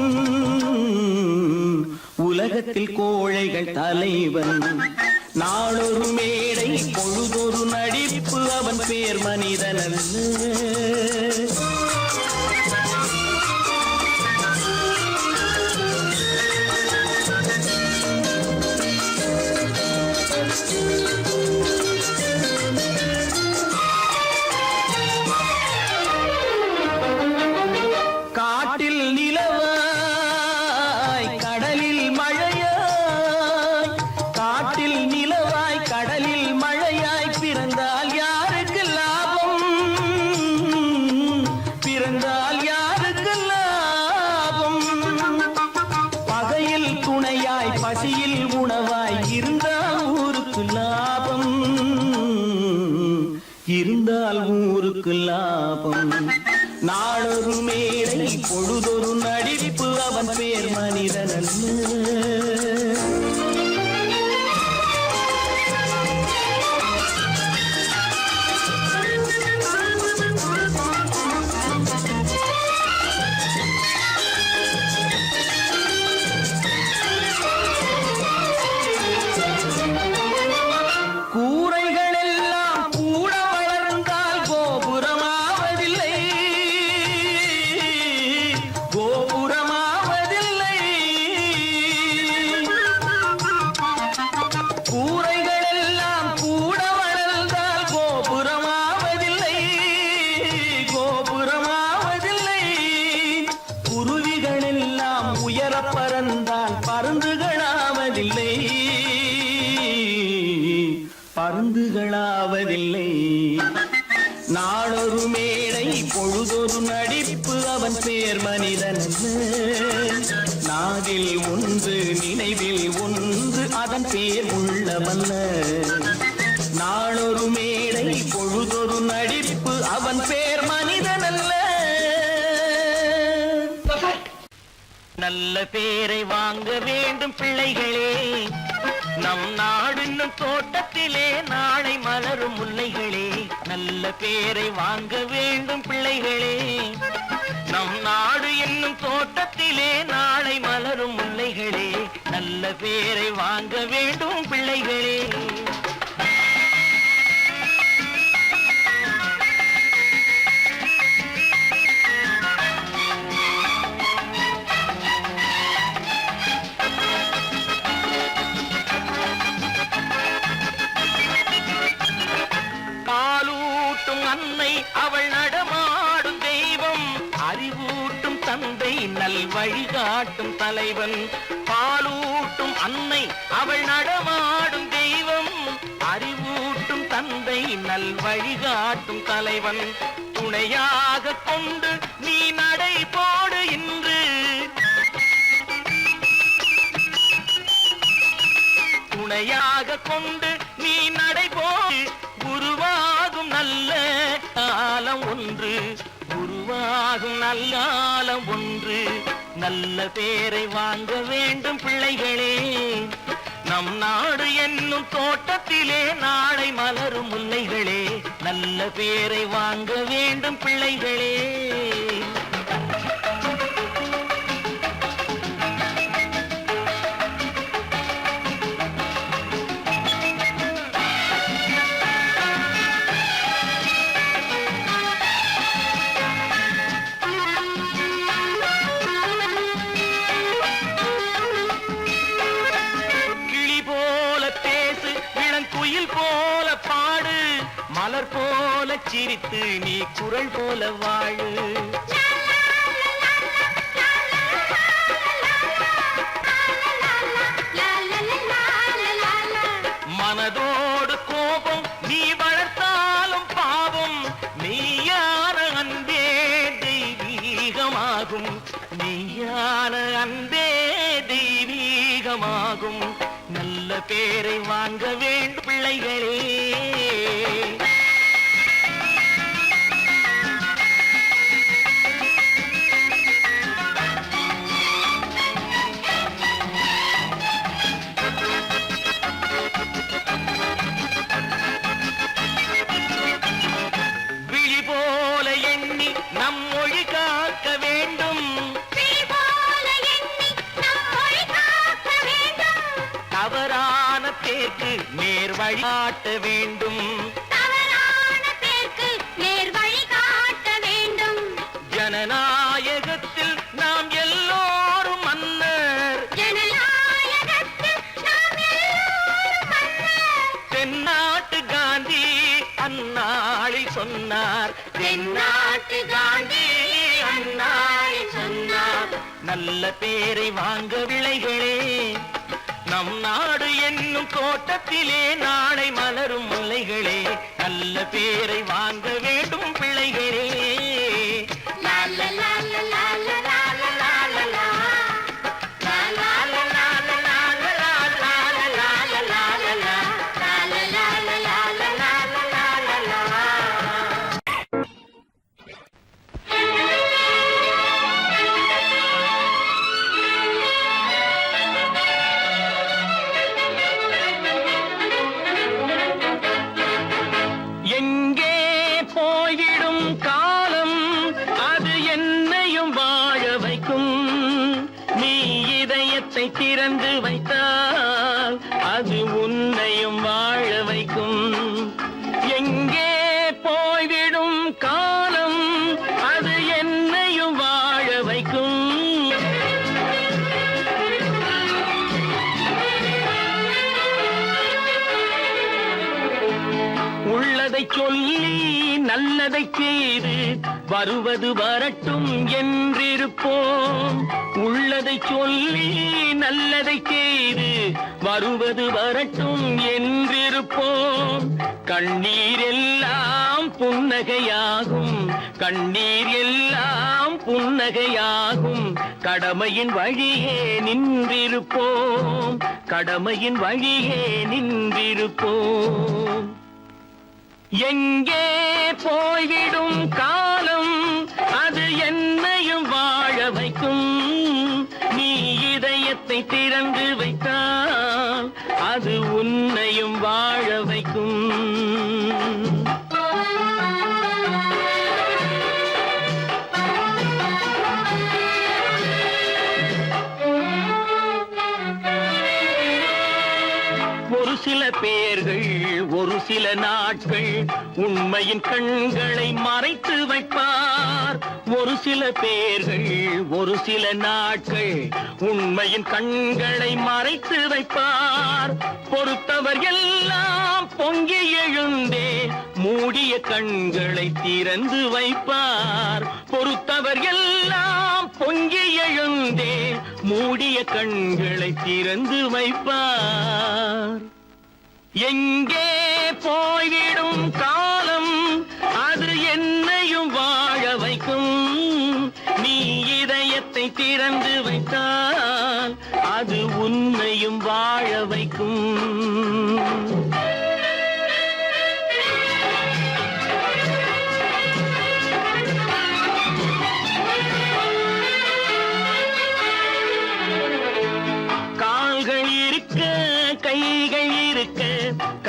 உலகத்தில் கோழைகள் தலைவன். நாளொரு மேடை பொழுதொரு நடிப்பு அவன் பேர் மனிதனல்ல. காட்டில் நிலவாய் கடலில் மழையாய், காட்டில் நிலவாய் கடலில் மழையாய் பிறந்தால் யாருக்கு லாபம், பிறந்தால் யாருக்கு லாபம். பகையில் துணையாய் பசியில் உணவாய் இருந்தால் ஊருக்கு லாபம், இருந்தால் ஊருக்கு லாபம். நாளொரு மேடை பொழுதொரு நடிப்பு அவன் பேர் மனிதனல்ல. கூரைகள் எல்லாம் கூட வளர்ந்தால் கோபுரமாவதில்லை, கோபுரமாவதில்லை. கூரைகள் எல்லாம் கூட வளர்ந்தால் கோபுரமாவதில்லை, கோபுரமாவதில்லை. குருவிகள் எல்லாம் உயர பறந்தால் பருந்துகளாவதில்லை, பருந்துகளாவதில்லை. நாளொரு மேடை பொழுதொரு நடிப்பு அவன் பேர் மனிதனல்ல, நாவில் ஒன்று நினைவில் ஒன்று அதன் பேர் உள்ளமல்ல. நாளொரு மேடை பொழுதொரு நடிப்பு அவன் பேர் மனிதனல்ல. நல்ல பேரை வாங்க வேண்டும் பிள்ளைகளே, நம் நாடு என்னும் தோட்டத்திலே நாளை மலரும் முல்லைகளே. நல்ல பேரை வாங்க வேண்டும் பிள்ளைகளே, நம் நாடு என்னும் தோட்டத்திலே நாளை மலரும் முல்லைகளே. நல்ல பேரை வாங்க வேண்டும் பிள்ளைகளே. அன்னை அவள் நடமாடும் தெய்வம், அறிவூட்டும் தந்தை நல் வழிகாட்டும் தலைவன். பாலூட்டும் அன்னை அவள் நடமாடும் தெய்வம், அறிவூட்டும் தந்தை நல் வழிகாட்டும் தலைவன். துணையாக கொண்டு நீ நடை போடு இன்று, துணையாக கொண்டு நீ நடை போடு. உருவாகும் நல்ல காலம் ஒன்று, உருவாகும் நல்லாலம் ஒன்று. நல்ல பேரை வாங்க வேண்டும் பிள்ளைகளே. நம் நாடு என்னும் தோட்டத்திலே நாளை மலரும் முல்லைகளே. நல்ல பேரை வாங்க வேண்டும் பிள்ளைகளே. போல பாடு, மலர் போல சிரித்து நீ குரல் போல வாழு. மனதோடு கோபம் நீ வளர்த்தாலும் பாவம், மெய்யான அன்பே தெய்வீகமாகும். மெய்யான அன்பே தெய்வீகமாகும். நல்ல பேரை வாங்க வேண்டும் பிள்ளைகளே. விழி போல எண்ணி நம் மொழி காக்க வேண்டும். தவறான பேருக்கு நேர் வழிகாட்ட வேண்டும். ஜனநாயகத்தில் நாம் எல்லோரும் மன்னர். தென்னாட்டு காந்தி அந்நாளில் சொன்னார். தென்னாட்டு காந்தி அந்நாளில் சொன்னார். நல்ல பேரை வாங்க விளைகளே. நம் நாடு என்னும் தோட்டத்திலே நாளை மலரும் முல்லைகளே. நல்ல பேரை வாங்க வேண்டும் பிள்ளைகளே. திறந்து வைத்தால் அது உன்னையும் வாழ வைக்கும். எங்கே போய்விடும் காலம் அது என்னையும் வாழ வைக்கும். உள்ளதை சொல்லி நல்லதை செய்து வருவது வரட்டும் என்றிருப்போம். உள்ளதை சொல்லி நல்லதை செய்து வருவது வரட்டும் என்றிருப்போம். கண்ணீர் எல்லாம் புன்னகையாகும். கண்ணீர் எல்லாம் புன்னகையாகும். கடமையின் வழியே நின்றிருப்போம். கடமையின் வழியே நின்றிருப்போம். எங்கே போய்விடும் காலம் அது என்னையும் வாழ வைக்கும். நீ இதயத்தை திறந்து வைத்தால் அது உன்னையும் வாழ வைக்கும். ஒரு சில பேர்கள் ஒரு சில நாட்கள் உண்மையின் கண்களை மறைத்து வைப்பார். ஒரு சில பேர்கள் ஒரு சில நாட்கள் உண்மையின் கண்களை மறைத்து வைப்பார். பொறுத்தவர் எல்லாம் பொங்கி எழுந்தே மூடிய கண்களை திறந்து வைப்பார். பொறுத்தவர் எல்லாம் பொங்கி எழுந்தே மூடிய கண்களை திறந்து வைப்பார். எங்கே போய்விடும் காலம் அது என்னையும் வாழ வைக்கும். நீ இதயத்தை திறந்து வைத்தால் அது உன்னையும் வாழ வைக்கும்.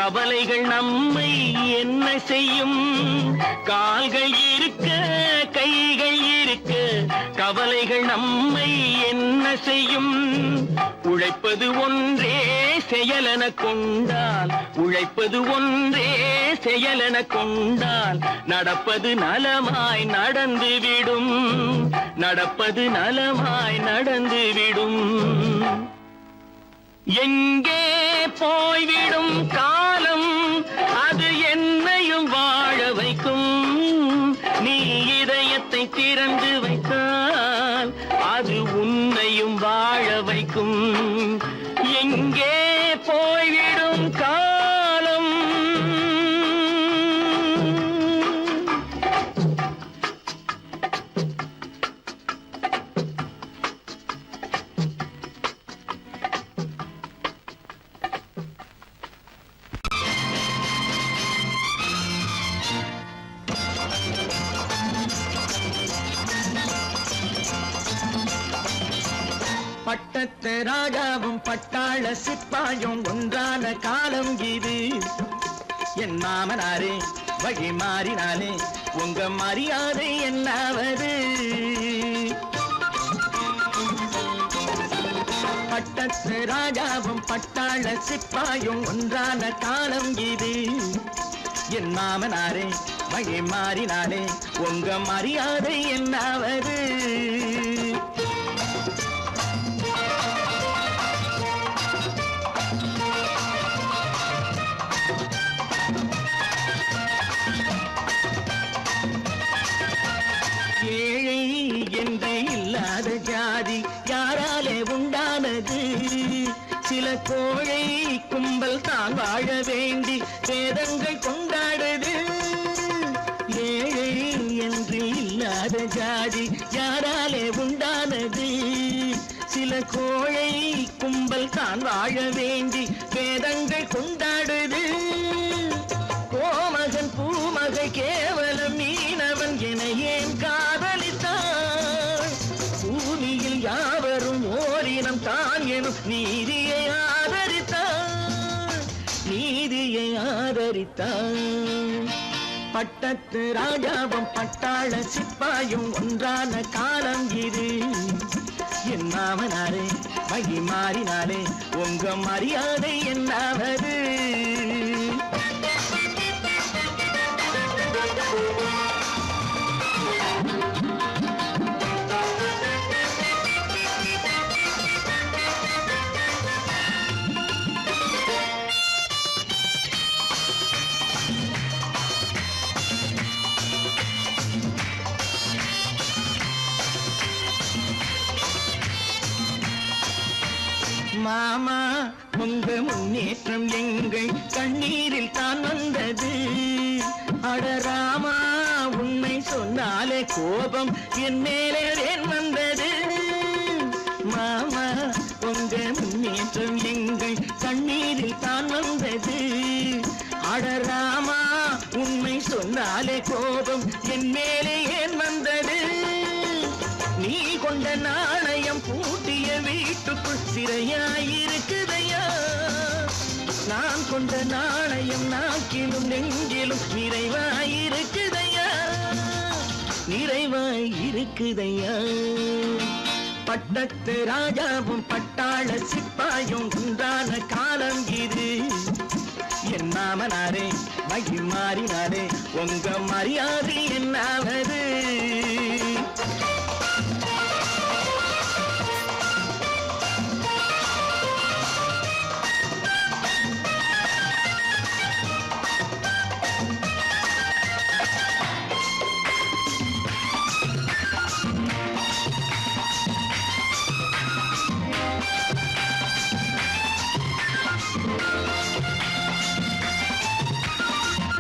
கவலைகள் நம்மை என்ன செய்யும்? கால்கள் இருக்க கைகள் இருக்க கவலைகள் நம்மை என்ன செய்யும்? உழைப்பது ஒன்றே செயலென கொண்டால், உழைப்பது ஒன்றே செயலென கொண்டால் நடப்பது நலமாய் நடந்துவிடும், நடப்பது நலமாய் நடந்துவிடும். எங்கே போய்விடும் காலம் அது என்னையும் வாழ வைக்கும். நீ இதயத்தை திறந்து வைத்தால் அது உன்னையும் வாழ வைக்கும். எங்கே போய்விடும் காலம்? பட்டத்து ராஜாவும் பட்டாள சிப்பாயும் ஒன்றான காலம் இது. என் மாமனாரே வழி மாறினாலே உங்க மரியாதை என்னாவது? பட்டத்து ராஜாவும் பட்டாள சிப்பாயும் ஒன்றான காலம் இது. என் மாமனாரே வழி மாறினாலே உங்க மரியாதை என்னாவது? ஏழை என்று இல்லாத ஜாதி யாராலே உண்டானது? சில கோழை கும்பல் தான் வாழ வேண்டி வேதங்கள் கொண்டாடுது. ஏழை என்று இல்லாத ஜாதி யாராலே உண்டானது? சில கோழை கும்பல் தான் வாழ வேண்டி வேதங்கள் கொண்டாடுது. கோமகன் பூமகை கேவலம் மீனவன் என ஏன் காதலித்தான்? பூமியில் யாவரும் ஓரினம் தான் எனும் நீதியை ஆதரித்தான், நீதியை ஆதரித்தான். பட்டத்து ராஜாவும் பட்டாள சிப்பாயும் ஒன்றான காலம் இது. என் மாமனாரே வழி மாறினாலே உங்க மரியாதை என்னாவது? மாமா உங்க முன்னேற்றம் எங்கள் கண்ணீரில் தான் வந்தது. அடராமா உண்மை சொன்னாலே கோபம் என் மேலே ஏன் வந்தது? மாமா உங்க முன்னேற்றம் எங்கள் கண்ணீரில் தான் வந்தது. அடராமா உண்மை சொன்னாலே கோபம் என் மேலே ஏன் வந்தது? நீ கொண்ட நாணயம் பூட்டிய வீட்டுக்குள் சிறையாயிருக்குதையா? நான் கொண்ட நாணயம் நாக்கிலும் நெஞ்சிலும் நிறைவாயிருக்குதையா, நிறைவாயிருக்குதையா? பட்டத்து ராஜாவும் பட்டாள சிப்பாயும் உண்டான காலம் இது. என் மாமனாரே வழி மாறினாரே உங்க மரியாதை என்னாவது?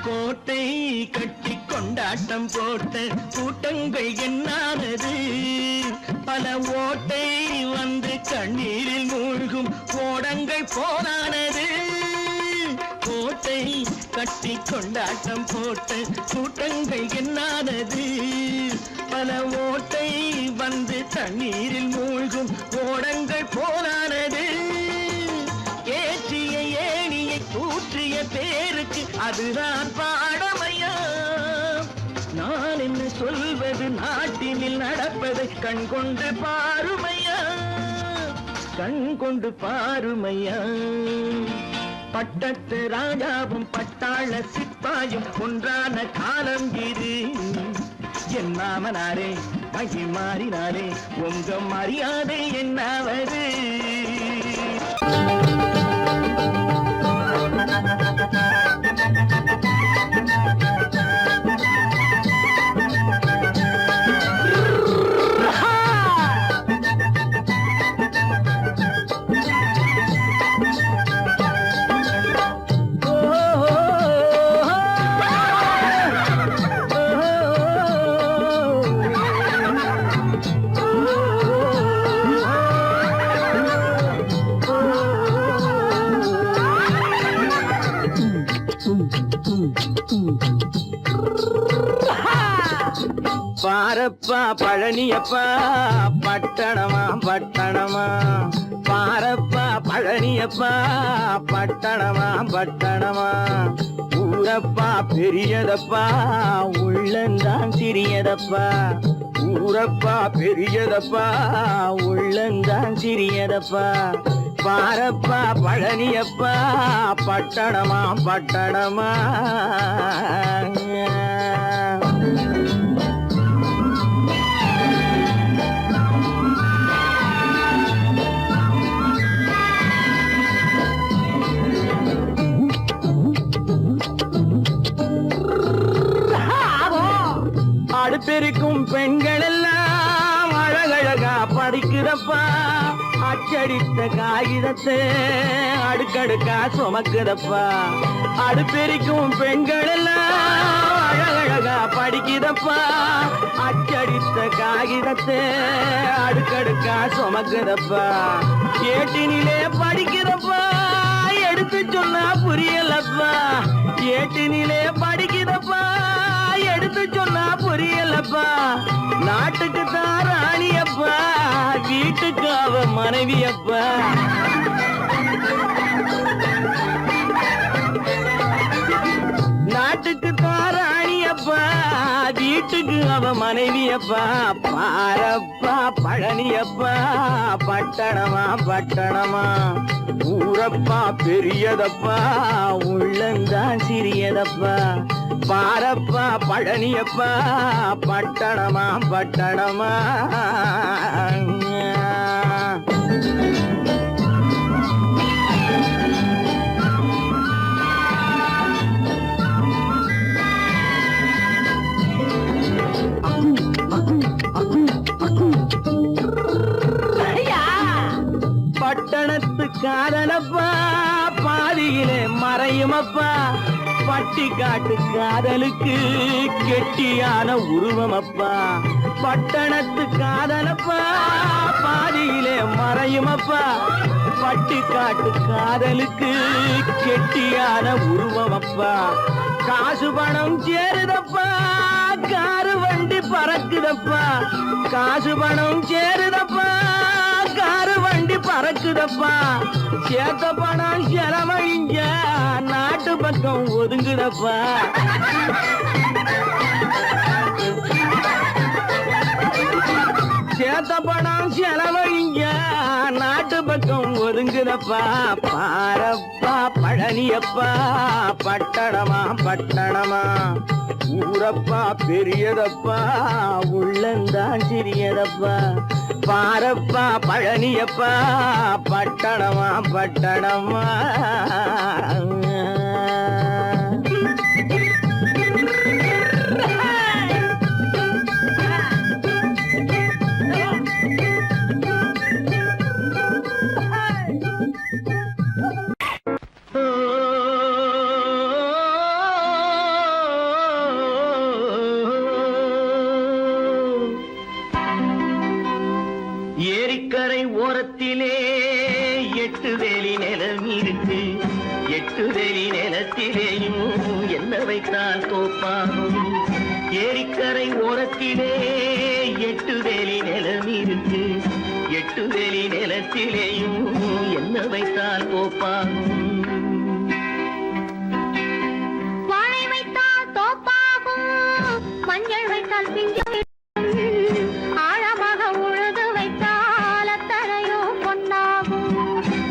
கோட்டை கட்டி கொண்டாட்டம் போட்ட கூட்டங்கள் என்னானது? பல ஓட்டை வந்து கண்ணீரில் மூழ்கும் ஓடங்கள் போனானது. கோட்டை கட்டி கொண்டாட்டம் போட்ட கூட்டங்கள் என்னானது? பல ஓட்டை வந்து தண்ணீரில் மூழ்கும் ஓடங்கள் போனானது. ஏற்றிய ஏணியை தூற்றிய பேருக்கு அதுதான் பாடமையா. நான் என்ன சொல்வது நாட்டினில் நடப்பதை கண் கொண்டு பாருமையா, கண் கொண்டு பாருமையா. பட்டத்து ராஜாவும் பட்டாள சிப்பாயும் ஒன்றான காலம் இது. என் மாமனாரே மகி மாறினாரே உங்க மரியாதை என்னாவது. பாரப்பா பழனியப்பா பட்டணமா பட்டணமா, பாரப்பா பழனியப்பா பட்டணமா பட்டணமா. ஊரப்பா பெரியதப்பா உள்ளந்தான் சிறியதப்பா, ஊரப்பா பெரியதப்பா உள்ளந்தான் சிறியதப்பா. பாரப்பா பழனியப்பா பட்டணமா பட்டணமா. அடுப்பெருக்கும் பெண்கள் எல்லாம் அழகழகா படிக்குதப்பா, அச்சடித்த காகிதத்தை அடுக்கடுக்கா சுமக்குதப்பா. அடுப்பெருக்கும் பெண்கள் எல்லாம் அழகழகா படிக்குதப்பா, அச்சடித்த காகிதத்தை அடுக்கடுக்கா சுமக்குதப்பா. ஏட்டினிலே படிக்குதப்பா எடுத்து சொன்னா புரியலப்பா, ஏட்டினிலே படிக்குதப்பா எடுத்து சொன்னா புரியலப்பா. நாட்டுக்கு தான் ராணியப்பா வீட்டுக்கு அவ மனைவியப்பா. நாட்டுக்கு தான் ராணியப்பா வீட்டுக்கு அவ மனைவியப்பா. பாரப்பா பழனியப்பா பட்டணமா பட்டணமா. ஊரப்பா பெரியதப்பா உள்ளந்தான் சிறியதப்பா. பாரப்பா பழனியப்பா பட்டணமா பட்டணமா. பட்டணத்து காதலப்பா பாதியிலே மறையுமப்பா, பட்டி காட்டு காதலுக்கு கெட்டியான உருவமப்பா. பட்டணத்து காதலப்பா பாதியிலே மறையுமப்பா, பட்டி காட்டு காதலுக்கு கெட்டியான உருவமப்பா. காசு பணம் சேருதப்பா காரு வண்டி பறக்குதப்பா, காசு பணம் சேருதப்பா காரு வண்டி பறக்குதப்பா. சேத்த பணம் செலவழிஞ்ச நாட்டு பக்கம் ஒதுங்குதப்பா. சேத்த பணம் செலவழிஞ்ச நாட்டு பக்கம் ஒதுங்குதப்பா. பாரப்பா பழனியப்பா பட்டணமா பட்டணமா. ஊரப்பா பெரியதப்பா உள்ளந்தான் சிறியதப்பா. பாரப்பா பழனியப்பா பட்டணமா பட்டணமா. ஏரிக்கரை ஓரத்திலே 8 வேலி நிலம் இருக்கு, 8 வேலி நிலத்திலேயும் என்ன வைத்தால் தோப்பாகும். ஏரிக்கரை ஓரத்திலே 8 வேலி நிலம் இருக்கு, 8 வேலி நிலத்திலேயும் என்ன வைத்தால் தோப்பாகும். மஞ்சள் வைத்தால் பிஞ்சுவிடும் ஆழமாக உழுது வைத்தால் அத்தனையோ பொன்னாகும்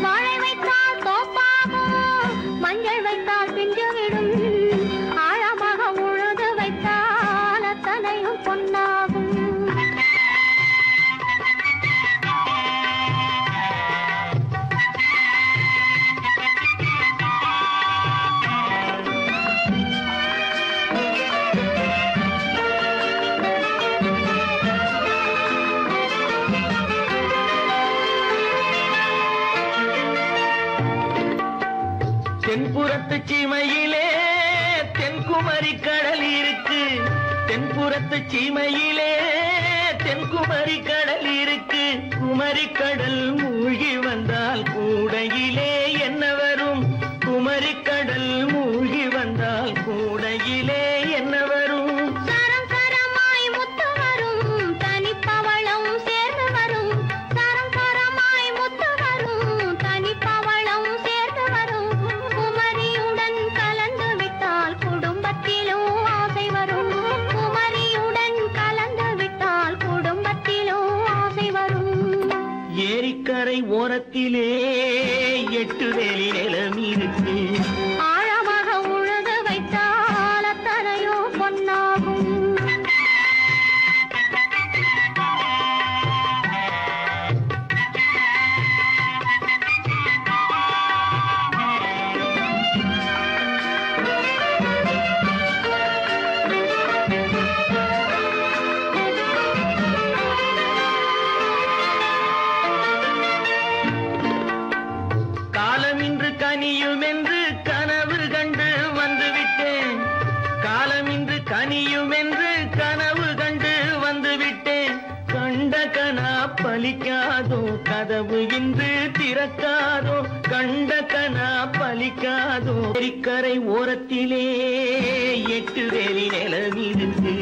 வாழை வைத்தால் தோப்பாகும் மஞ்சள் வைத்தால் பிஞ்சுவிடும் ஆழமாக உழுது வைத்தால் அத்தனையும் பொன்னாகும் தென்புறத்து சீமையிலே தென்குமரி கடல் இருக்கு தென்புறத்து சீமையிலே தென்குமரி கடல் இருக்கு குமரி கடல் மூழ்கி வந்தால் கூடையிலே என்ன வரும் குமரி கடல் மூழ்கி வந்தால் கூடையிலே என்ன வரும் சரம் சரமாய் முத்து வரும் தனிப்பவளம் சேர்ந்து வரும் சரம் சரமாய் முத்து வரும் தனிப்பவளம் சேர்ந்து வரும் குமரியுடன் கலந்து விட்டால் குடும்பத்திலும் ஆசை வரும் குமரியுடன் கலந்து விட்டால் குடும்பத்திலும் ஆசை வரும் ஏரிக்கரை ஓரத்திலே 8 வேலி நிலம் இருக்கு ஆழமாக உழுது வைத்தால் அத்தனையோ பொன்னாகும் காலம் இன்று கனியும் என்று கனவு கண்டு வந்துவிட்டேன் காலம் இன்று கனியும் என்று கனவு கண்டு வந்துவிட்டேன் கண்ட கனா பலிக்காதோ கதவு இன்று திறக்காதோ கண்ட கனா பலிக்காதோ ஏரிக்கரை ஓரத்திலே 8 வேலி நிலம் இருக்கு